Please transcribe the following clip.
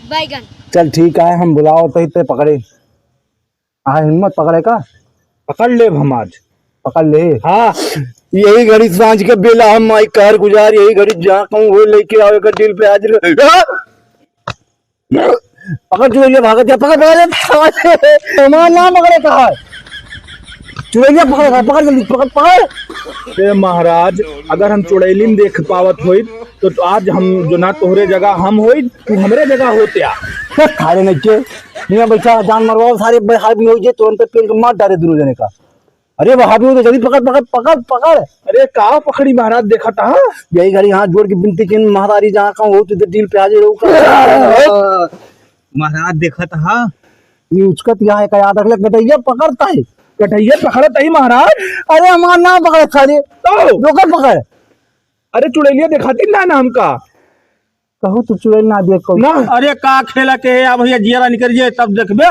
बैगन। चल ठीक है, हम बुलाओ तो इतने पकड़े। हाँ हिम्मत पकड़े का, पकड़ ले हम आज। पकड़ ले। हाँ यही घड़ी सांझ के बेला हम माई कहर गुजार, यही घड़ी जहाँ कहूँ वो लेके आओ कर दिल पे हाजिर। पकड़ चुड़ैलिया, भागत जा, पकड़ पकड़ हमारा नाम पकड़े कहा चुड़ैलिया, पकड़ पकड़ जल्दी, पकड़ पकड़। ए महाराज, अगर हम चुड़ैली में देख पावत होई तो आज हम जो ना तोहरे जगह हम होई, तू हमरे जगह होतिया। खारे नहीं मियाँ बैठा जान मरवाओ सारे हावी हो जाए तुरंत पेड़ को मार डाले दोनों जने का। अरे वो हावी हो तो जल्दी पकड़ पकड़ पकड़ पकड़। अरे का पकड़ी महाराज, देखा था यही घड़ी हाथ जोड़ के बिनती की महारारी जहाँ का हो तो दिल पे हाजिर हो। महाराज, देखा था ये उचकत यहाँ का याद रख ले, कटैया पकड़ता है, कटैया पकड़त ही महाराज। अरे हमारा नाम पकड़ खाली तो पकड़। अरे चुड़ैलिया दिखाती ना नाम का, कहू तो चुड़ैल ना देख ना। अरे का खेला के अब भैया जियारा निकल जाए तब देखबे।